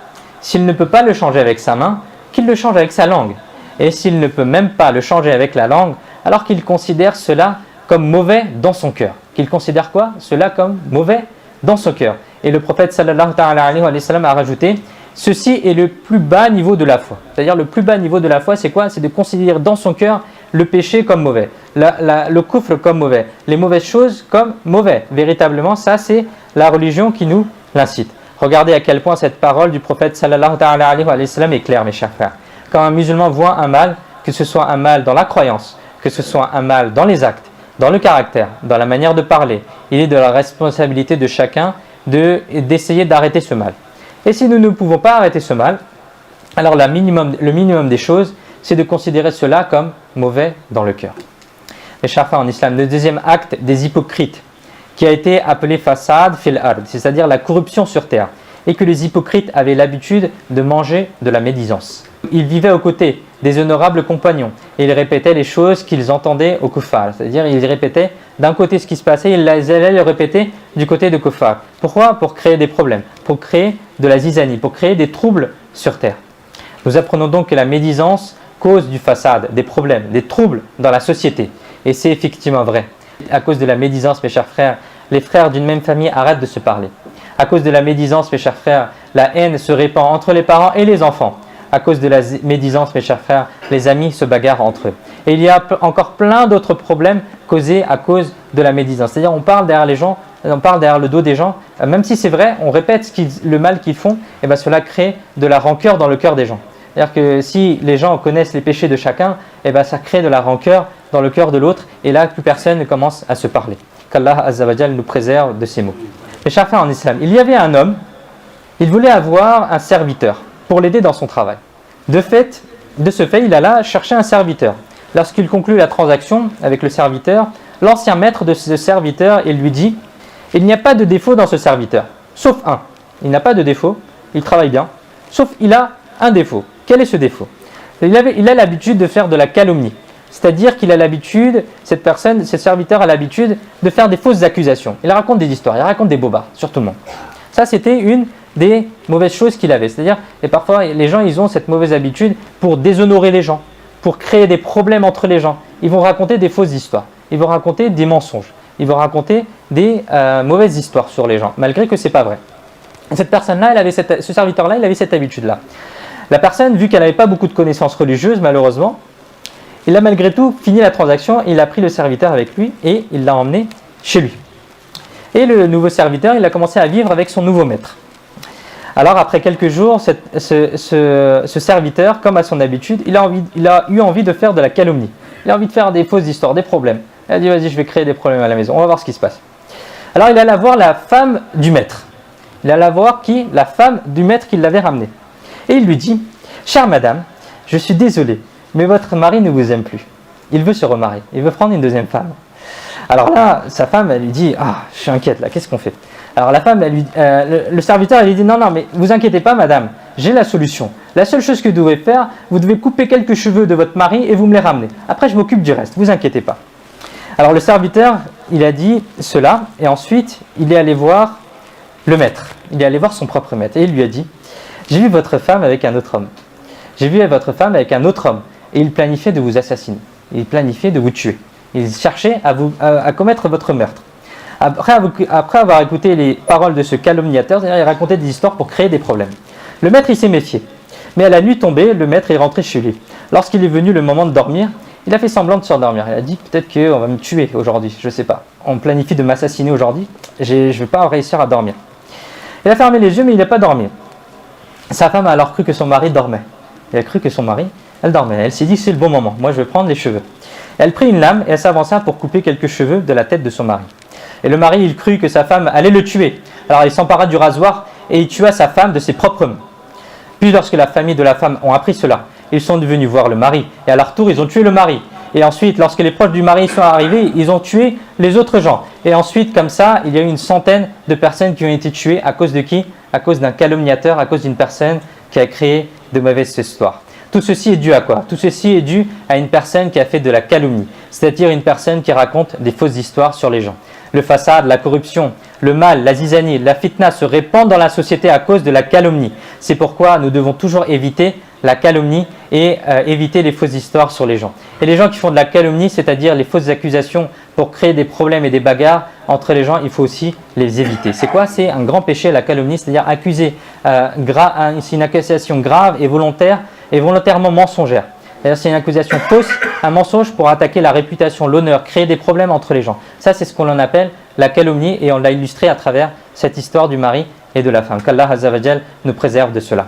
S'il ne peut pas le changer avec sa main, qu'il le change avec sa langue. Et s'il ne peut même pas le changer avec la langue, alors qu'il considère cela comme mauvais dans son cœur. Qu'il considère quoi? Cela comme mauvais dans son cœur. Et le prophète sallallahu ta'ala alayhi wa sallam a rajouté: ceci est le plus bas niveau de la foi. C'est-à-dire le plus bas niveau de la foi, c'est quoi? C'est de considérer dans son cœur le péché comme mauvais, le kufr comme mauvais, les mauvaises choses comme mauvais. Véritablement, ça c'est la religion qui nous l'incite. Regardez à quel point cette parole du prophète sallallahu ta'ala alayhi wa sallam est claire, mes chers frères. Quand un musulman voit un mal, que ce soit un mal dans la croyance, que ce soit un mal dans les actes, dans le caractère, dans la manière de parler, il est de la responsabilité de chacun d'essayer d'arrêter ce mal. Et si nous ne pouvons pas arrêter ce mal, alors le minimum des choses, c'est de considérer cela comme mauvais dans le cœur. Les chafas en islam, le deuxième acte des hypocrites, qui a été appelé fasad fil ard, c'est-à-dire la corruption sur terre, et que les hypocrites avaient l'habitude de manger de la médisance. Ils vivaient aux côtés des honorables compagnons, et ils répétaient les choses qu'ils entendaient au kuffar, c'est-à-dire ils répétaient d'un côté ce qui se passait, ils allaient le répéter du côté de kuffar. Pourquoi ? Pour créer des problèmes, pour créer de la zizanie, pour créer des troubles sur terre. Nous apprenons donc que la médisance cause du fasad, des problèmes, des troubles dans la société. Et c'est effectivement vrai. À cause de la médisance, mes chers frères, les frères d'une même famille arrêtent de se parler. À cause de la médisance, mes chers frères, la haine se répand entre les parents et les enfants. À cause de la médisance, mes chers frères, les amis se bagarrent entre eux. Et il y a encore plein d'autres problèmes causés à cause de la médisance. C'est-à-dire on parle derrière les gens, on parle derrière le dos des gens, même si c'est vrai, on répète le mal qu'ils font, et bien cela crée de la rancœur dans le cœur des gens. C'est-à-dire que si les gens connaissent les péchés de chacun, et ben ça crée de la rancœur dans le cœur de l'autre, et là plus personne ne commence à se parler. Qu'Allah Azza wa Jal nous préserve de ces mots. Les chafas en islam, il y avait un homme, il voulait avoir un serviteur pour l'aider dans son travail. De ce fait, il alla chercher un serviteur. Lorsqu'il conclut la transaction avec le serviteur, l'ancien maître de ce serviteur, il lui dit « Il n'y a pas de défaut dans ce serviteur, sauf un. Il n'a pas de défaut, il travaille bien, sauf il a un défaut. Quel est ce défaut ? Il a l'habitude de faire de la calomnie. C'est-à-dire qu'il a l'habitude, ce serviteur a l'habitude de faire des fausses accusations. Il raconte des histoires, il raconte des bobards sur tout le monde. Ça, c'était une des mauvaises choses qu'il avait. C'est-à-dire, et parfois, les gens, ils ont cette mauvaise habitude pour déshonorer les gens, pour créer des problèmes entre les gens. Ils vont raconter des fausses histoires, ils vont raconter des mensonges, ils vont raconter des mauvaises histoires sur les gens, malgré que ce n'est pas vrai. Cette personne-là, ce serviteur-là, il avait cette habitude-là. La personne, vu qu'elle n'avait pas beaucoup de connaissances religieuses, malheureusement, il a malgré tout fini la transaction, il a pris le serviteur avec lui et il l'a emmené chez lui. Et le nouveau serviteur, il a commencé à vivre avec son nouveau maître. Alors après quelques jours, ce serviteur, comme à son habitude, il a eu envie de faire de la calomnie. Il a envie de faire des fausses histoires, des problèmes. Il a dit vas-y, je vais créer des problèmes à la maison, on va voir ce qui se passe. Alors il alla voir la femme du maître. Il alla voir qui ? La femme du maître qui l'avait ramené. Et il lui dit « Chère madame, je suis désolé, mais votre mari ne vous aime plus. Il veut se remarier, il veut prendre une deuxième femme. » Alors là, sa femme, elle lui dit « Ah, je suis inquiète là, qu'est-ce qu'on fait ?» Alors la femme, le serviteur, elle lui dit « Non, mais vous inquiétez pas madame, j'ai la solution. La seule chose que vous devez faire, vous devez couper quelques cheveux de votre mari et vous me les ramenez. Après, je m'occupe du reste, vous inquiétez pas. » Alors le serviteur, il a dit cela et ensuite, il est allé voir le maître. Il est allé voir son propre maître et il lui a dit « J'ai vu votre femme avec un autre homme. J'ai vu votre femme avec un autre homme et il planifiait de vous assassiner. Il planifiait de vous tuer. Il cherchait à commettre votre meurtre. Après avoir écouté les paroles de ce calomniateur, il racontait des histoires pour créer des problèmes. Le maître, il s'est méfié. Mais à la nuit tombée, le maître est rentré chez lui. Lorsqu'il est venu le moment de dormir, il a fait semblant de s'endormir. Il a dit peut-être qu'on va me tuer aujourd'hui, je ne sais pas. On planifie de m'assassiner aujourd'hui, je ne vais pas réussir à dormir. Il a fermé les yeux, mais il n'a pas dormi. Sa femme a alors cru que son mari dormait. Elle a cru que son mari, elle dormait. Elle s'est dit c'est le bon moment, moi je vais prendre les cheveux. Elle prit une lame et elle s'avança pour couper quelques cheveux de la tête de son mari. Et le mari, il crut que sa femme allait le tuer. Alors il s'empara du rasoir et il tua sa femme de ses propres mains. Puis lorsque la famille de la femme ont appris cela, ils sont venus voir le mari. Et à leur tour, ils ont tué le mari. Et ensuite, lorsque les proches du mari sont arrivés, ils ont tué les autres gens. Et ensuite, comme ça, il y a eu une centaine de personnes qui ont été tuées à cause de qui ? À cause d'un calomniateur, à cause d'une personne qui a créé de mauvaises histoires. Tout ceci est dû à quoi ? Tout ceci est dû à une personne qui a fait de la calomnie, c'est-à-dire une personne qui raconte des fausses histoires sur les gens. Le fasad, la corruption, le mal, la zizanie, la fitna se répandent dans la société à cause de la calomnie. C'est pourquoi nous devons toujours éviter la calomnie et éviter les fausses histoires sur les gens. Et les gens qui font de la calomnie, c'est-à-dire les fausses accusations pour créer des problèmes et des bagarres entre les gens, il faut aussi les éviter. C'est quoi ? C'est un grand péché, la calomnie, c'est-à-dire accuser, c'est une accusation grave et volontaire et volontairement mensongère. C'est une accusation fausse, un mensonge pour attaquer la réputation, l'honneur, créer des problèmes entre les gens. Ça, c'est ce qu'on appelle la calomnie et on l'a illustré à travers cette histoire du mari et de la femme. Qu'Allah Azza wa Jal nous préserve de cela.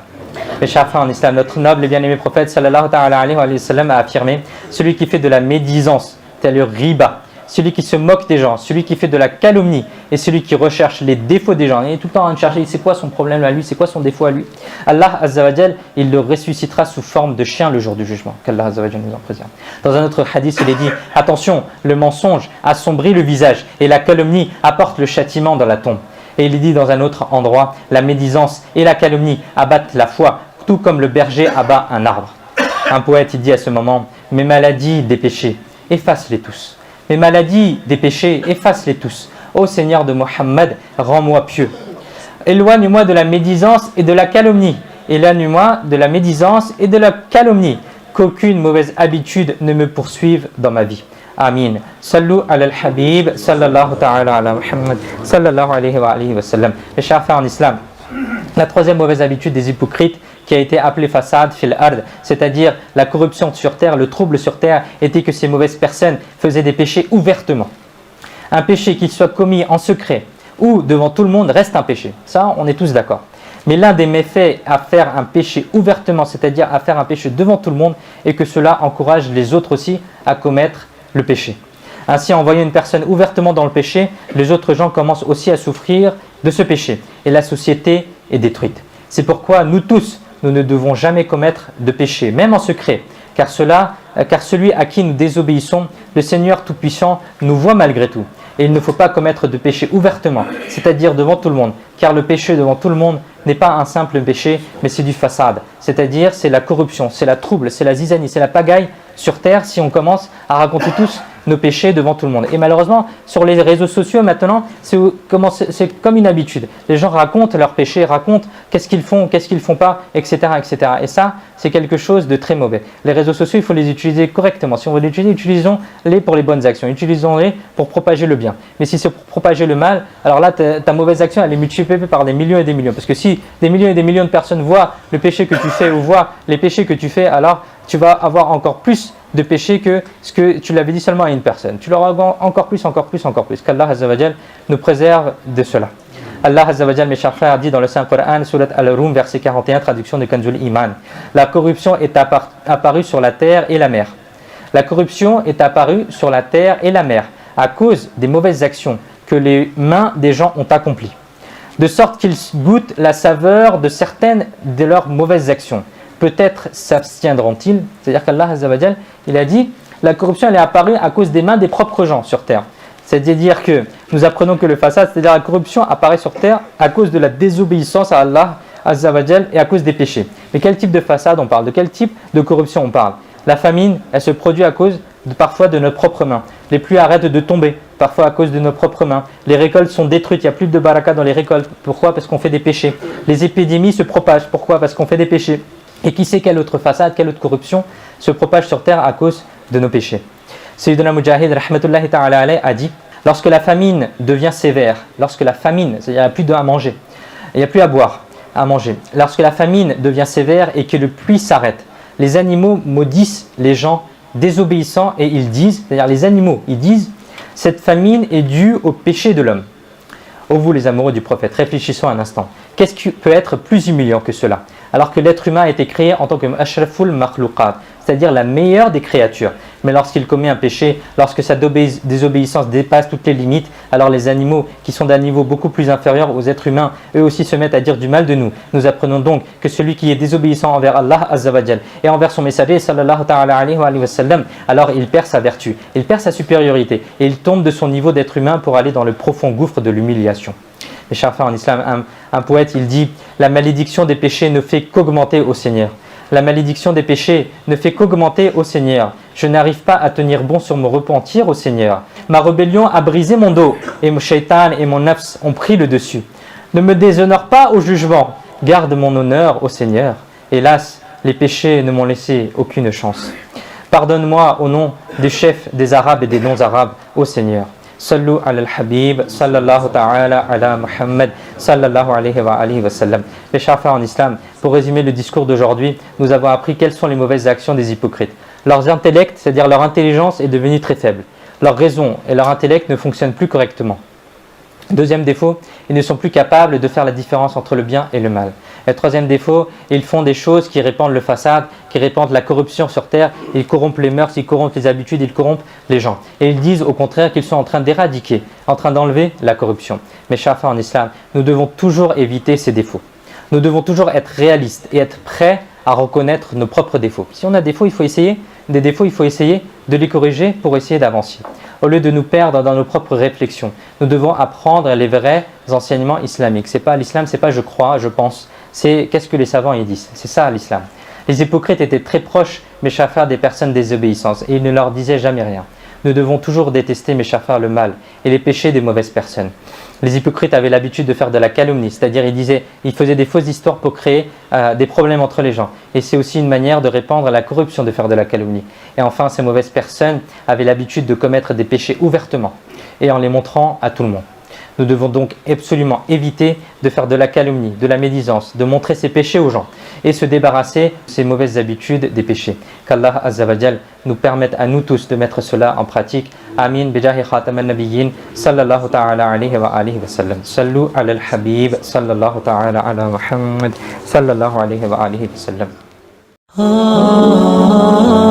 Mes chers frères en islam, notre noble et bien-aimé prophète sallallahu ta'ala alayhi wa sallam a affirmé: celui qui fait de la médisance, c'est-à-dire riba, celui qui se moque des gens, celui qui fait de la calomnie et celui qui recherche les défauts des gens, il est tout le temps en train de chercher c'est quoi son problème à lui, c'est quoi son défaut à lui. Allah Azza wa Jal, il le ressuscitera sous forme de chien le jour du jugement. Qu'Allah Azza wa Jal nous en préserve. Dans un autre hadith, il est dit: attention, le mensonge assombrit le visage et la calomnie apporte le châtiment dans la tombe. Et il est dit dans un autre endroit: la médisance et la calomnie abattent la foi, tout comme le berger abat un arbre. Un poète, il dit à ce moment: mes maladies des péchés, efface-les tous. Mes maladies des péchés, efface-les tous. Ô Seigneur de Mohammed, rends-moi pieux. Éloigne-moi de la médisance et de la calomnie. Éloigne-moi de la médisance et de la calomnie. Qu'aucune mauvaise habitude ne me poursuive dans ma vie. Amin. Sallu ala al-Habib, sallallahu ta'ala ala Muhammad, sallallahu alayhi wa sallam. Mes chers frères en islam, la troisième mauvaise habitude des hypocrites, qui a été appelée fasad fil ard, c'est-à-dire la corruption sur terre, le trouble sur terre, était que ces mauvaises personnes faisaient des péchés ouvertement. Un péché, qu'il soit commis en secret ou devant tout le monde, reste un péché. Ça, on est tous d'accord. Mais l'un des méfaits à faire un péché ouvertement, c'est-à-dire à faire un péché devant tout le monde, est que cela encourage les autres aussi à commettre le péché. Ainsi, en voyant une personne ouvertement dans le péché, les autres gens commencent aussi à souffrir de ce péché et la société est détruite. C'est pourquoi nous tous, nous ne devons jamais commettre de péché, même en secret, car celui à qui nous désobéissons, le Seigneur Tout-Puissant, nous voit malgré tout. Et il ne faut pas commettre de péché ouvertement, c'est-à-dire devant tout le monde, car le péché devant tout le monde n'est pas un simple péché, mais c'est du façade, c'est-à-dire c'est la corruption, c'est la trouble, c'est la zizanie, c'est la pagaille sur terre si on commence à raconter tous nos péchés devant tout le monde. Et malheureusement, sur les réseaux sociaux maintenant, c'est comme une habitude. Les gens racontent leurs péchés, racontent qu'est-ce qu'ils font pas, etc., etc. Et ça, c'est quelque chose de très mauvais. Les réseaux sociaux, il faut les utiliser correctement. Si on veut les utiliser, utilisons-les pour les bonnes actions, utilisons-les pour propager le bien. Mais si c'est pour propager le mal, alors là, ta mauvaise action, elle est multipliée par des millions et des millions. Parce que si des millions et des millions de personnes voient le péché que tu fais ou voient les péchés que tu fais, alors tu vas avoir encore plus de péché que ce que tu l'avais dit seulement à une personne. Tu l'auras encore plus. Qu'Allah Azza wa Jal nous préserve de cela. Allah Azza wa Jal, mes chers frères, dit dans le Saint-Coran, Surat Al-Rum, verset 41, traduction de Kanzul Iman: la corruption est apparue sur la terre et la mer. La corruption est apparue sur la terre et la mer à cause des mauvaises actions que les mains des gens ont accomplies, de sorte qu'ils goûtent la saveur de certaines de leurs mauvaises actions. Peut-être s'abstiendront-ils. C'est-à-dire qu'Allah Azza wa Jal, il a dit, la corruption elle est apparue à cause des mains des propres gens sur terre. C'est-à-dire que nous apprenons que le fasad, c'est-à-dire la corruption, apparaît sur terre à cause de la désobéissance à Allah Azza wa Jal et à cause des péchés. Mais quel type de fasad on parle? De quel type de corruption on parle? La famine, elle se produit à cause parfois de nos propres mains. Les pluies arrêtent de tomber, parfois à cause de nos propres mains. Les récoltes sont détruites, il n'y a plus de baraka dans les récoltes. Pourquoi? Parce qu'on fait des péchés. Les épidémies se propagent. Pourquoi? Parce qu'on fait des péchés. Et qui sait quelle autre façade, quelle autre corruption se propage sur terre à cause de nos péchés. Sayyidina Mujahid rahmatullahi ta'ala alayhi a dit: lorsque la famine devient sévère, lorsque la famine, c'est-à-dire il n'y a plus à manger, il n'y a plus à boire, à manger, lorsque la famine devient sévère et que le pluie s'arrête, les animaux maudissent les gens désobéissants et ils disent, c'est-à-dire les animaux, ils disent: cette famine est due au péché de l'homme. Ô vous les amoureux du prophète, réfléchissons un instant. Qu'est-ce qui peut être plus humiliant que cela? Alors que l'être humain a été créé en tant que ashraful makhluqat, c'est-à-dire la meilleure des créatures. Mais lorsqu'il commet un péché, lorsque sa désobéissance dépasse toutes les limites, alors les animaux qui sont d'un niveau beaucoup plus inférieur aux êtres humains, eux aussi se mettent à dire du mal de nous. Nous apprenons donc que celui qui est désobéissant envers Allah Azza wa Jal et envers son messager sallallahu ta'ala alayhi wa sallam, alors il perd sa vertu, il perd sa supériorité et il tombe de son niveau d'être humain pour aller dans le profond gouffre de l'humiliation. Mes chers frères en islam, un poète il dit: la malédiction des péchés ne fait qu'augmenter au Seigneur. La malédiction des péchés ne fait qu'augmenter au Seigneur. Je n'arrive pas à tenir bon sur mon repentir au Seigneur. Ma rébellion a brisé mon dos et mon shaitan et mon nafs ont pris le dessus. Ne me déshonore pas au jugement. Garde mon honneur au Seigneur. Hélas, les péchés ne m'ont laissé aucune chance. Pardonne-moi au nom du chef des Arabes et des non-Arabes, ô Seigneur. Sallu ala al-Habib, sallallahu ta'ala ala Muhammad, sallallahu alayhi wa sallam. Les chers frères en islam, pour résumer le discours d'aujourd'hui, nous avons appris quelles sont les mauvaises actions des hypocrites. Leur intellect, c'est-à-dire leur intelligence, est devenue très faible. Leur raison et leur intellect ne fonctionnent plus correctement. Deuxième défaut, ils ne sont plus capables de faire la différence entre le bien et le mal. Et troisième défaut, ils font des choses qui répandent le façade, qui répandent la corruption sur terre, ils corrompent les mœurs, ils corrompent les habitudes, ils corrompent les gens. Et ils disent au contraire qu'ils sont en train d'éradiquer, en train d'enlever la corruption. Mais chers frères en islam, nous devons toujours éviter ces défauts. Nous devons toujours être réalistes et être prêts à reconnaître nos propres défauts. Si on a des défauts, il faut essayer de les corriger pour essayer d'avancer. Au lieu de nous perdre dans nos propres réflexions, nous devons apprendre les vrais enseignements islamiques. C'est pas l'islam, c'est pas je crois, je pense. C'est qu'est-ce que les savants y disent. C'est ça l'islam. Les hypocrites étaient très proches, mes chers frères, des personnes désobéissances et ils ne leur disaient jamais rien. Nous devons toujours détester, mes chers frères, le mal et les péchés des mauvaises personnes. Les hypocrites avaient l'habitude de faire de la calomnie, c'est-à-dire ils faisaient des fausses histoires pour créer des problèmes entre les gens. Et c'est aussi une manière de répandre la corruption de faire de la calomnie. Et enfin, ces mauvaises personnes avaient l'habitude de commettre des péchés ouvertement et en les montrant à tout le monde. Nous devons donc absolument éviter de faire de la calomnie, de la médisance, de montrer ses péchés aux gens et se débarrasser de ces mauvaises habitudes des péchés. Qu'Allah Azza wa Jal nous permette à nous tous de mettre cela en pratique. Amin. Bijahi khataman nabiyyin sallallahu ta'ala alayhi wa alihi wa sallam. Sallu ala al-habib sallallahu ta'ala ala Muhammad sallallahu alayhi wa alihi wa sallam.